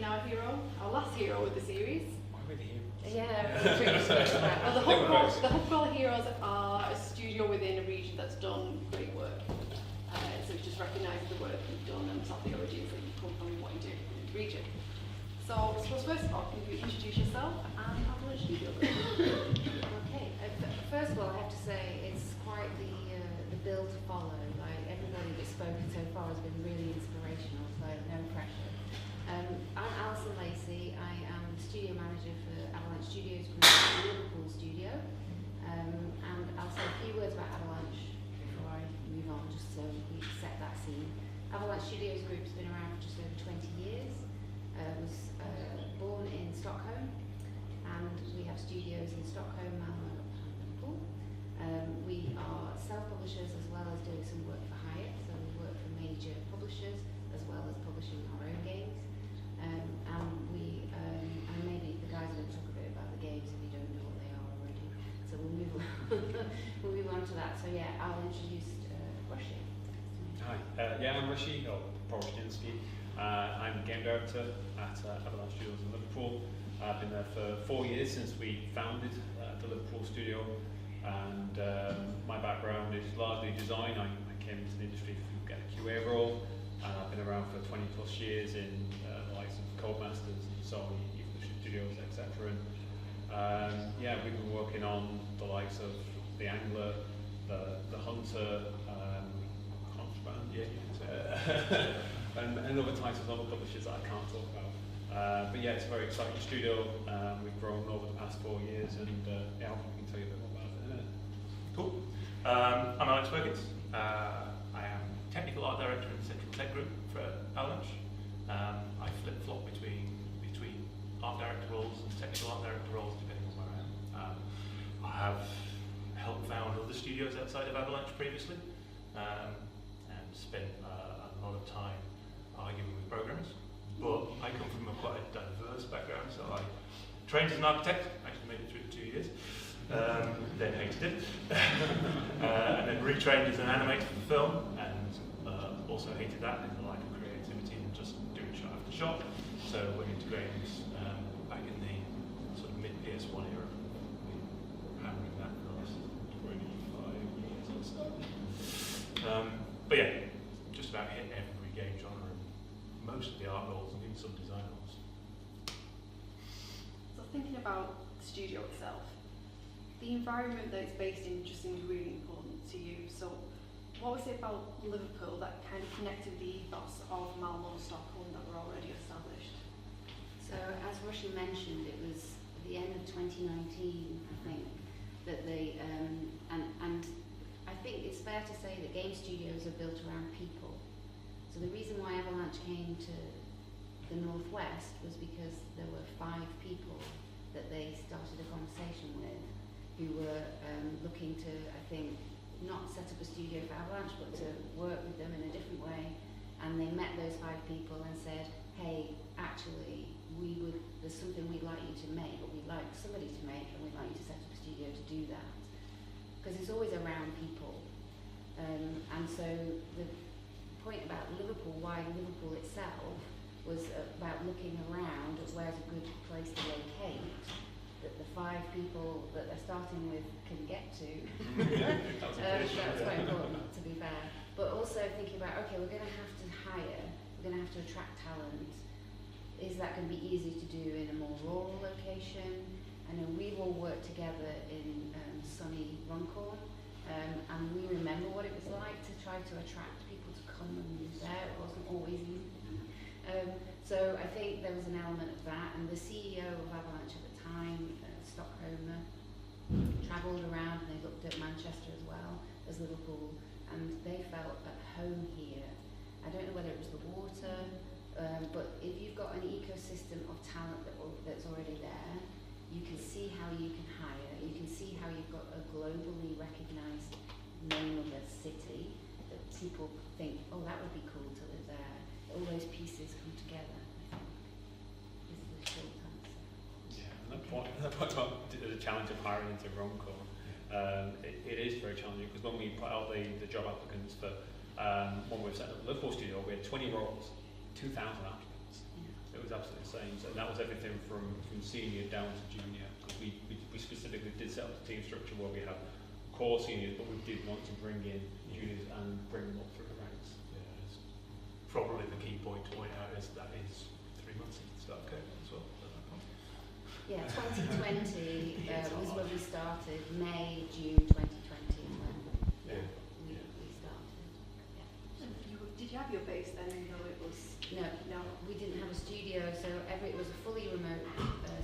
our hero, our last hero with the series. Why are we the heroes? Yeah, well, the Hub Crawl Heroes are a studio within a region that's done great work. So it just recognises the work you've done and sort of the origins that you've come from and what you do in the region. So I suppose first of all, can you introduce yourself and Avalance Studios Group? Okay, first of all, I have to say it's quite the bill to follow. Like everybody that's spoken so far has been really inspirational, so no pressure. I'm Alison Lacey. I am the studio manager for Avalance Studios Group, Liverpool studio. And I'll say a few words about Avalance before I move on, just so we set that scene. Avalance Studios Group's been around for just over 20 years. Was born in Stockholm, and we have studios in Stockholm, Malmö, and Liverpool. We are self-publishers as well as doing some work for hire, so we work for major publishers as well as publishing our own games. And maybe the guys are going to talk a bit about the games if you don't know what they are already. So we'll move on. We'll move on to that. So yeah, I'll introduce Rushy. Hi, I'm Rushy, or Poroshinsky. I'm game director at Avalance Studios in Liverpool. I've been there for 4 years since we founded the Liverpool studio, and my background is largely design. I came into the industry to get a QA role, and I've been around for 20 plus years in the likes of Codemasters and Sony, Evolution Studios, etc. And we've been working on the likes of the Angler, the Hunter, Contraband, and other titles, other publishers that I can't talk about. But it's a very exciting studio. We've grown over the past 4 years, and I hope we can tell you a bit more about it in a minute. Cool. I'm Alex Perkins. I am Technical Art Director in the Central Tech Group for Avalance. I flip-flop between Art Director roles and Technical Art Director roles, depending on where I am. I have helped found other studios outside of Avalance previously, and spent a lot of time arguing with programmers, but I come from quite a diverse background, so I trained as an architect, actually made it through 2 years, then hated it, and then retrained as an animator for film, and also hated that in the lack of creativity and just doing shot after shot, so went into games back in the sort of mid-PS1 era, hammering that for the last 25 years or so. But just about hit every game genre, and most of the art roles and even some design roles. So thinking about the studio itself, the environment that it's based in just seems really important to you. So what was it about Liverpool that kind of connected the ethos of Malmö and Stockholm that were already established? So as Rushy mentioned, it was at the end of 2019, I think, that they and I think it's fair to say that game studios are built around people. So the reason why Avalanche came to the Northwest was because there were 5 people that they started a conversation with who were looking to, I think, not set up a studio for Avalanche, but to work with them in a different way. And they met those 5 people and said, hey, actually, there's something we'd like you to make, or we'd like somebody to make, and we'd like you to set up a studio to do that. Because it's always around people. And so the point about Liverpool, why Liverpool itself, was about looking around at where's a good place to locate, that the 5 people that they're starting with can get to. That's quite important, to be fair. But also thinking about, okay, we're going to have to hire, we're going to have to attract talent. Is that going to be easy to do in a more rural location? I know we've all worked together in sunny Runcorn, and we remember what it was like to try to attract people to come and move there. It wasn't always easy. So I think there was an element of that, and the CEO of Avalanche at the time, Stockholm, travelled around and they looked at Manchester as well as Liverpool, and they felt at home here. I don't know whether it was the water, but if you've got an ecosystem of talent that's already there, you can see how you can hire, you can see how you've got a globally recognised name of a city that people think, oh, that would be cool to live there. All those pieces come together, I think, is the short answer. Yeah, and that point about the challenge of hiring into Runcorn, it is very challenging, because when we put out the job applicants for when we set up the Liverpool studio, we had 20 roles, 2,000 applicants. It was absolutely the same. So that was everything from senior down to junior. Because we specifically did set up the team structure where we have core seniors, but we did want to bring in juniors and bring them up through the ranks. Yeah, it's probably the key point to point out is that is 3 months into start code as well at that point. Yeah, 2020 was when we started. May, June 2020 when Yeah. we started. Yeah. And did you have your base then, even though it was... No, we didn't have a studio, so it was a fully remote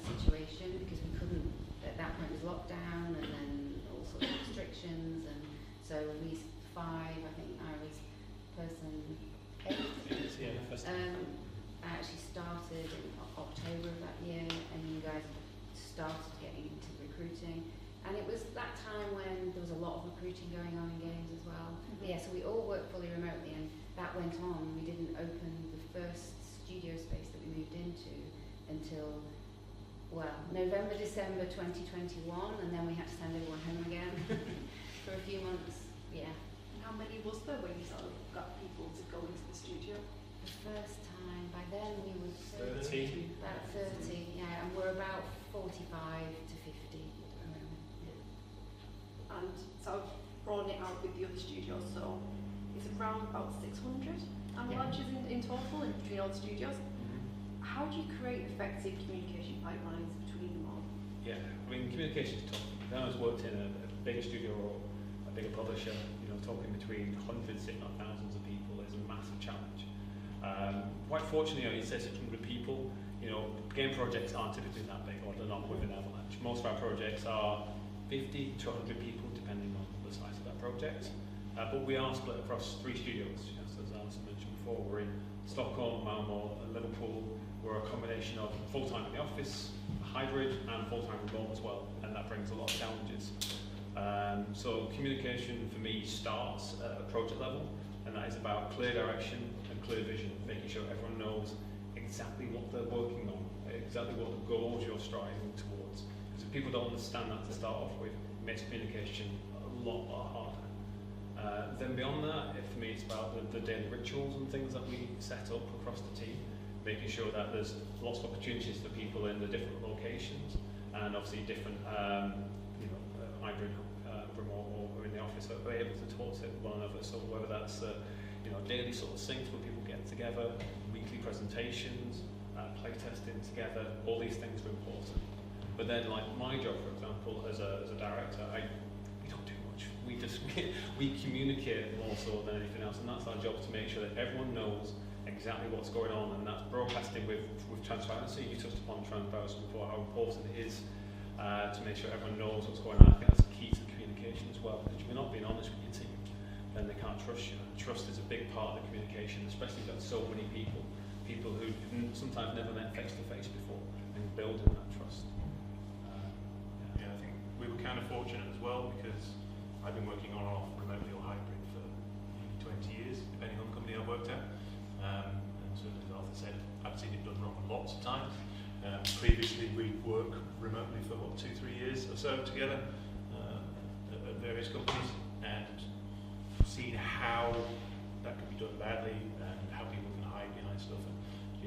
situation because we couldn't, at that point it was lockdown and then all sorts of restrictions, and so we 5, I think I was person 8. Yeah, first I actually started in October of that year, and you guys started getting into recruiting. And it was that time when there was a lot of recruiting going on in games as well. Mm-hmm. Yeah, so we all worked fully remotely, and that went on. We didn't open the first studio space that we moved into until, well, November, December 2021, and then we had to send everyone home again for a few months. Yeah. And how many was there when you sort of got people to go into the studio? The first time, by then we were 30. about 30, yeah, and we're about 45 to 50 at the moment. Yeah. And so I've broadened it out with the other studios, so it's around about 600 Avalanches in total in between all the studios. How do you create effective communication pipelines between them all? Yeah, I mean, communication is tough. When I was worked in a bigger studio or a bigger publisher, you know, talking between hundreds, if not thousands of people is a massive challenge. Quite fortunately, you say 600 people, you know, game projects aren't typically that big, or they're not within Avalanche. Most of our projects are 50 to 100 people, depending on the size of that project. But we are split across 3 studios. You know, so as Alison mentioned before, we're in Stockholm, Malmo, and Liverpool. We're a combination of full-time in the office, hybrid, and full-time remote as well, and that brings a lot of challenges. So communication for me starts at a project level, and that is about clear direction and clear vision, making sure everyone knows exactly what they're working on, exactly what the goals you're striving towards. Because if people don't understand that to start off with, it makes communication a lot harder. Then beyond that, for me, it's about the daily rituals and things that we set up across the team, making sure that there's lots of opportunities for people in the different locations, and obviously different, hybrid, remote, or in the office, that we're able to talk to one another. So whether that's daily sort of syncs where people get together, weekly presentations, play testing together, all these things are important. But then, like my job, for example, as a director, we don't do much. We communicate more so than anything else, and that's our job, to make sure that everyone knows exactly what's going on, and that's broadcasting with transparency. You touched upon transparency before, how important it is to make sure everyone knows what's going on. I think that's key to communication as well. Because if you're not being honest with your team, then they can't trust you. And trust is a big part of the communication, especially if you've got so many people who sometimes never met face to face before, and building that trust. Yeah, I think we were kind of fortunate as well, because I've been working on and off remotely or hybrid for nearly 20 years, depending on the company I've worked at. And so as Arthur said, I've seen it done wrong lots of times. Previously, we'd work remotely for 2-3 years or so together at various companies, and seen how that can be done badly and how people can hide behind stuff. And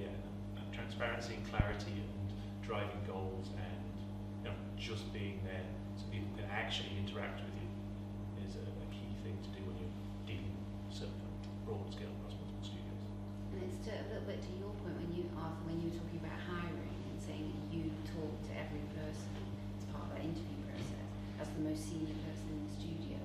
yeah, that transparency and clarity and driving goals and just being there so people can actually interact with you is a key thing to do when you're dealing with certain broad scale across multiple studios. And it's a little bit to your point when you were talking about hiring and saying that you talk to every person as part of that interview process as the most senior person in the studio.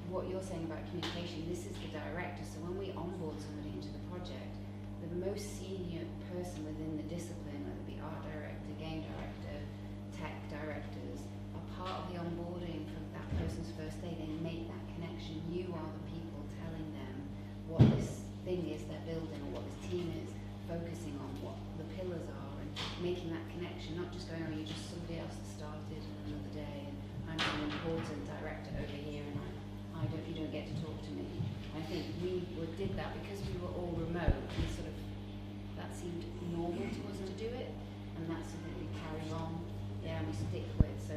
What you're saying about communication, this is the director, so when we onboard somebody into the project, the most senior person within the discipline, whether it be art director, game director, tech directors, are part of the onboarding from that person's first day. They make that connection. You are the people telling them what this thing is they're building, or what this team is focusing on, what the pillars are, and making that connection, not just going, oh, you're just somebody else that started another day, and I'm an important director over here, and you don't get to talk to me. I think we did that because we were all remote, and sort of that seemed normal to us to do it, and that's something we carry on, and we stick with. So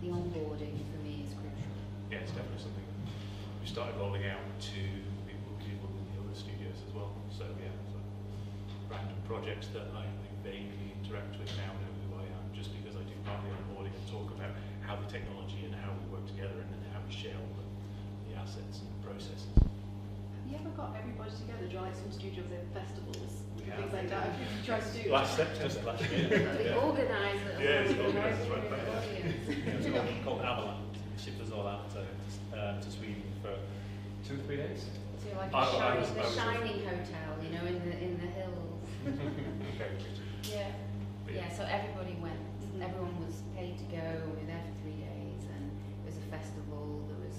the onboarding for me is crucial. Yeah, it's definitely something we started rolling out to people who did in the other studios as well. So yeah, so brand random projects that I vaguely interact with now, know who I am, just because I do part of the onboarding and talk about how the technology and how we work together and then how we share all the assets and processes. Have you ever got everybody together? Do you like some studios in festivals? We Things have. like that. Have you tried to do Last year. The organiser. Yeah, it's organisers right back there. It's called Avalance. We shipped us all out to Sweden for 2 or 3 days. So you're like I the was- Shining Hotel, you know, in the hills. Very pretty. Yeah. But Yeah, so everybody went. Everyone was paid to go. We were there for 3 days, and it was a festival. There was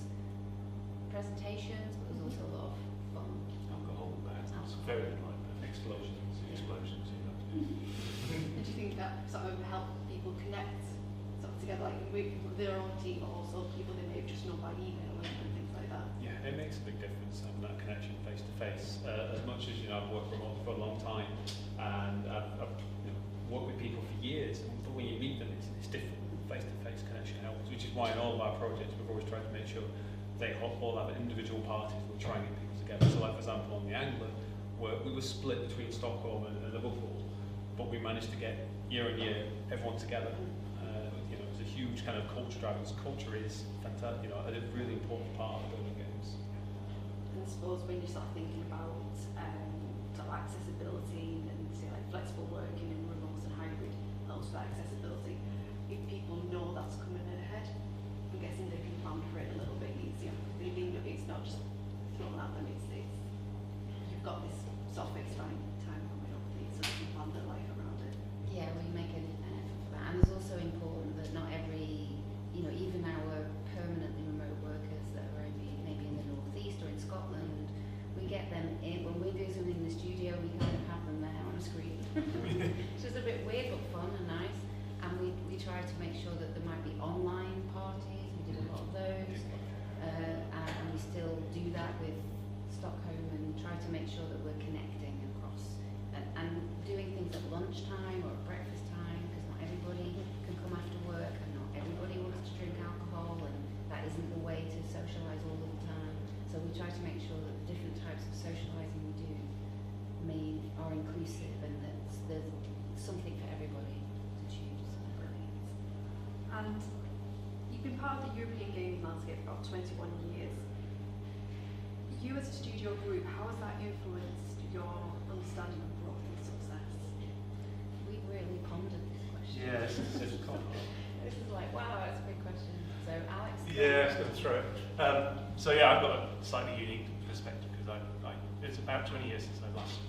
presentations, but there was also a lot of fun. Alcohol and that. It's very like that. Explosions. Explosions, you know. And do you think that sort of helped people connect sort of together, like with their own team, but also people they may have just known by email and things like that? Yeah, it makes a big difference having that connection face to face. As much as I've worked remotely for a long time, and I've worked with people for years, but when you meet them, it's different. Face to face connection helps, which is why in all of our projects we've always tried to make sure they all have individual parties. We're trying to get people together. So, like for example, on the Angler, where we were split between Stockholm and Liverpool, but we managed to get year on year everyone together. It was a huge kind of culture drive. Culture is fantastic. A really important part of building games. And I suppose when you're sort of thinking about sort of accessibility and say like flexible working and remote and hybrid, and also that accessibility, if people know that's coming ahead, I'm guessing they can plan for it a little bit easier. It's not just thrown at them, it's you've got this sort of fixed time coming up, so you can plan their life around it. Yeah, we make an effort for that, and it's also important that not every, even our permanently remote workers that are maybe in the northeast or in Scotland, we get them in. When we do something in the studio, we kind of have them there on a screen. It's just a bit weird but fun and nice. And we try to make sure that there might be online parties. We do a lot of those, and we still do that with Stockholm and try to make sure that we're connecting across and doing things at lunchtime or at breakfast time, because not everybody can come after work and not everybody wants to drink alcohol, and that isn't the way to socialise all of the time. So we try to make sure that the different types of socialising we do are inclusive and that there's something for everybody to choose. And you've been part of the European gaming landscape for about 21 years. You as a studio group, how has that influenced your understanding of growth and success? We really pondered this question. Yeah, This is like, wow, that's a big question. So Alex? Yeah, I was going to throw it. I've got a slightly unique perspective because it's about 20 years since I last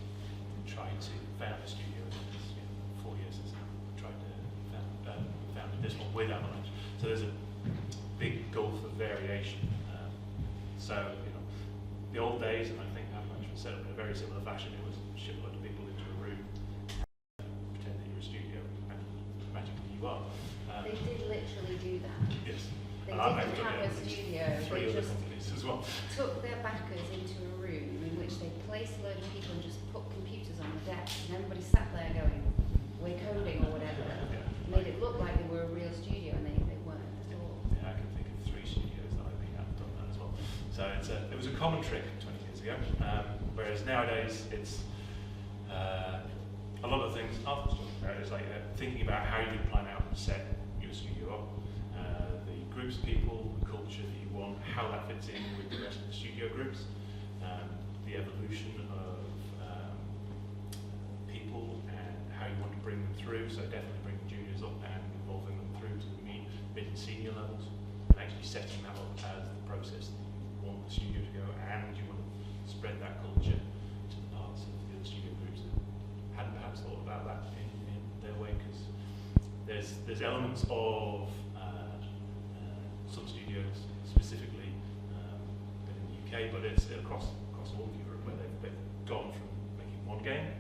tried to found a studio. It's 4 years since I tried to found this one with Avalance. So there's a big gulf of variation. The old days, and I think Avalance was set up in a very similar fashion. It was ship a lot of people into a room, pretend that you're a studio, and magically you are. They did literally do that. Yes. They And I've didn't done have it a with studio. 3 They other just companies as well. took their backers into a room in which they placed a load of people and just put computers on the desk, and everybody sat there going, we're coding or whatever. Yeah. Made it look like they were a real studio, and they weren't at all. Yeah, I can think of 3 studios that I think have done that as well. So it was a common trick 20 years ago, whereas nowadays it's a lot of things are it's like thinking about how you plan out and set your studio up, the groups of people, the culture that you want, how that fits in with the rest of the studio groups, the evolution of people and how you want to bring them through. So definitely bringing juniors up and involving them through to the mid and senior levels, and actually setting that up as the process that you want the studio to go, and you want to spread that culture to the parts of the other studio groups that hadn't perhaps thought about that in their way, because there's elements of some studios specifically in the UK, but it's across all of Europe where they've gone from making one game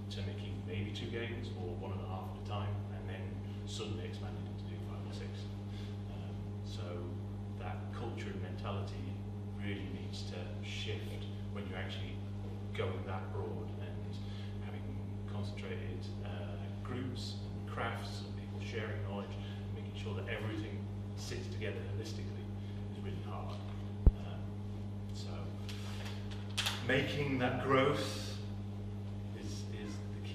to making maybe 2 games or 1.5 at a time, and then suddenly expanded into do 5 or 6. So that culture and mentality really needs to shift when you're actually going that broad and having concentrated groups and crafts and people sharing knowledge, making sure that everything sits together holistically is really hard. So making that growth is the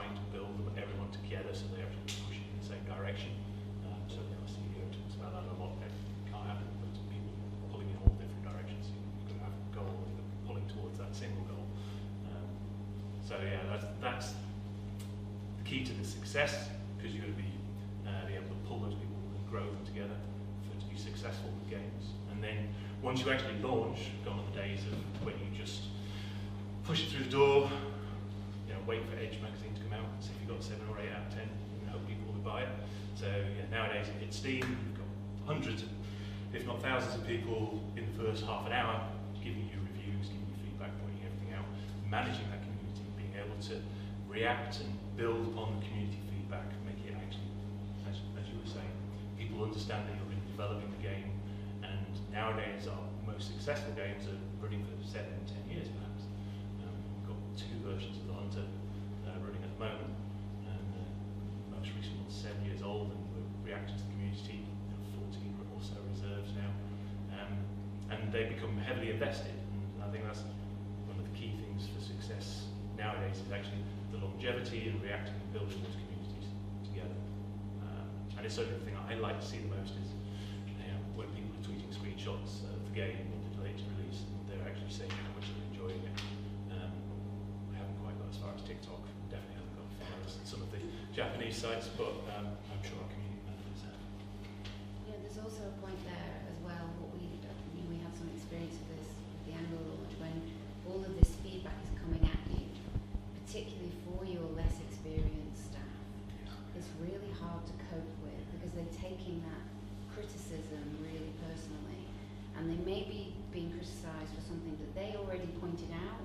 trying to build everyone together so they're actually pushing in the same direction. So our studio talks about that a lot. It can't happen with people pulling in all different directions. You've got to have a goal and pulling towards that single goal. So yeah, that's the key to the success, because you've got to be able to pull those people and grow them together to be successful with games. And then once you actually launch, gone are the days of when you just push it through the door, wait for Edge magazine to come out, see if you've got 7 or 8 out of 10, and hope people will buy it. So yeah, nowadays it hits Steam, you've got hundreds, if not thousands of people in the first half an hour giving you reviews, giving you feedback, pointing everything out, managing that community, being able to react and build upon the community feedback, making it actually, as you were saying, people understand that you're really developing the game. And nowadays our most successful games are running for 7 and 10 years perhaps. We've got 2 versions of the Hunter running at the moment, and the most recent one's 7 years old, and we're reacting to the community. 14 or so reserves now, and they become heavily invested. And I think that's one of the key things for success nowadays, is actually the longevity and reacting and building those communities together. And it's certainly the thing I like to see the most is when people are tweeting screenshots of the game or the latest release, and they're actually saying how much they're enjoying it. We haven't quite got as far as TikTok, definitely haven't got as far as some of the Japanese sites, but I'm sure our community managers have. Yeah, there's also a point there as well. We had some experience of this with the Angle launch, when all of this feedback is coming at you, particularly for your less experienced staff. It's really hard to cope with, because they're taking that criticism really personally, and they may be being criticised for something that they already pointed out.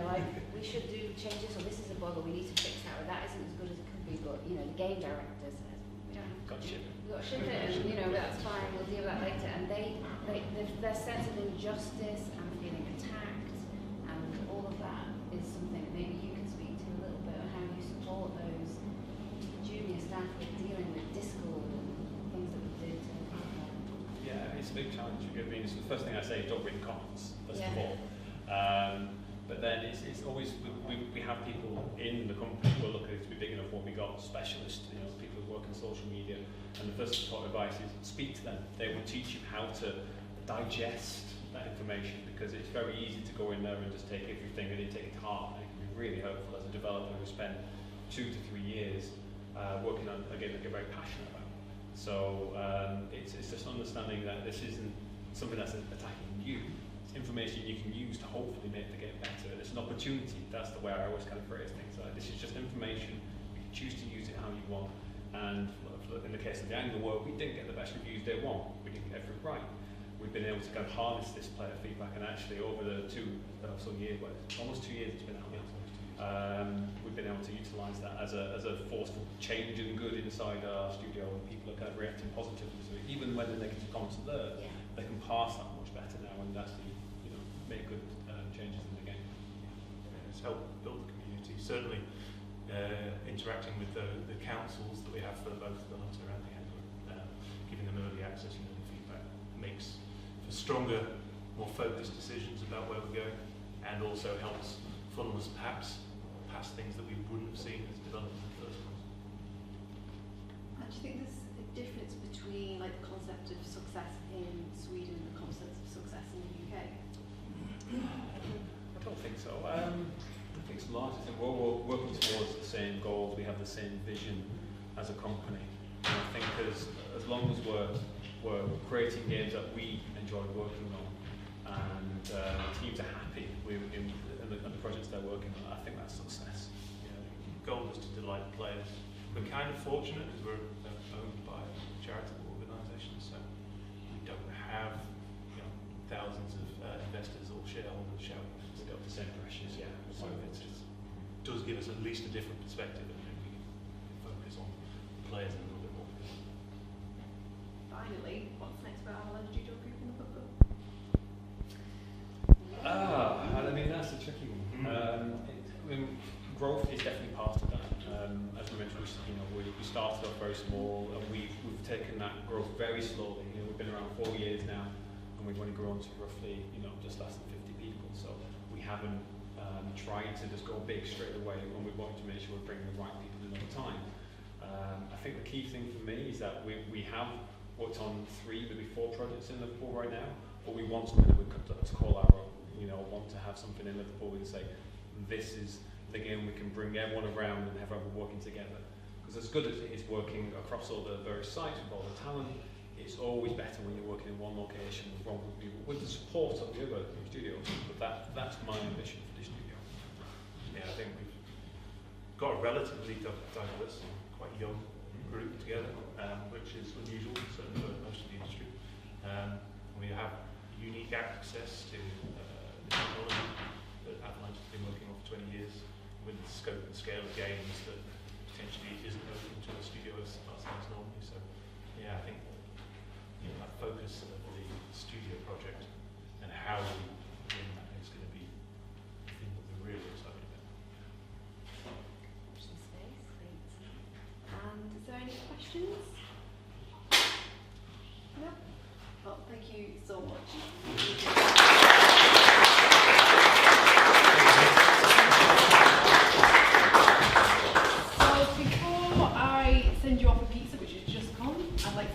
Like, we should do changes, or this is a bug, or we need to fix that, or that isn't as good as it could be. But the game director says we don't have Got to ship it. We've got to ship it, and that's fine. We'll deal with that later. And their sense of injustice and feeling attacked, and all of that is something that maybe you can speak to a little bit on how you support those junior staff with dealing with Discord and things that we do to the platform. Yeah, it's a big challenge. I mean, it's the first thing I say is don't read comments, first of Yeah. all. But then it's always, we have people in the company who are lucky to be big enough when we got specialists, people who work in social media, and the first support advice is speak to them. They will teach you how to digest that information, because it's very easy to go in there and just take everything and you take it to heart. And it can be really helpful as a developer who spent 2 to 3 years working on a game that you're very passionate about. So it's just understanding that this isn't something that's attacking you. It's information you can use to hopefully make the game better. It's an opportunity. That's the way I always kind of phrase things. Like, this is just information. You can choose to use it how you want. And in the case of the Angle world, we didn't get the best reviews day one. We didn't get everything right. We've been able to kind of harness this player feedback, and actually over the almost 2 years it's been out. We've been able to utilise that as a force for change and good inside our studio, and people are kind of reacting positively to it. Even when the negative comments are there, they can pass that much better now and actually make good changes in the game. It's helped build the community. Certainly interacting with the councils that we have for both the Hunter and the Angler, giving them early access and early feedback makes for stronger, more focused decisions about where we're going, and also helps funnel us perhaps past things that we wouldn't have seen as developers in the first place. And do you think there's a difference between the concept of success in Sweden and the concept of success in the UK? I don't think so. I think it's largely we're working towards the same goals. We have the same vision as a company. And I think as long as we're creating games that we enjoy working on, and teams are happy with the projects they're working on, I think that's success. The goal is to delight players. We're kind of fortunate because we're owned by charitable organisations, so we don't have thousands of investors or shareholders shouting. We've got the same pressures, yeah. So it does give us at least a different perspective, and maybe we can focus on players a little bit more. Finally, what's next for Avalance Studios Group in the football? I mean, that's a tricky one. Growth is definitely part of that. As we mentioned, we started off very small, and we've taken that growth very slowly. We've been around 4 years now, and we've only grown to roughly, just less than 50 people. So we haven't trying to just go big straight away when we wanted to make sure we're bringing the right people in all the time. I think the key thing for me is that we have worked on 3, maybe 4 projects in Liverpool right now, but we want something that we could call our own. You know, want to have something in Liverpool we can say, this is the game we can bring everyone around and have everyone working together. Because as good as it is working across all the various sites with all the talent, it's always better when you're working in one location with one group of people, with the support of the other studios. But that's my ambition for this studio. Yeah, I think we've got a relatively diverse, quite young group together, which is unusual, certainly for most of the industry. We have unique access to the technology that Avalance has been working on for 20 years, with the scope and scale of games that potentially isn't open to a studio ourselves normally. So, yeah, I think that focus of the studio project and how we win that is going to be the thing that we're really excited about. Watch this space, thanks. And is there any questions? No? Well, thank you so much.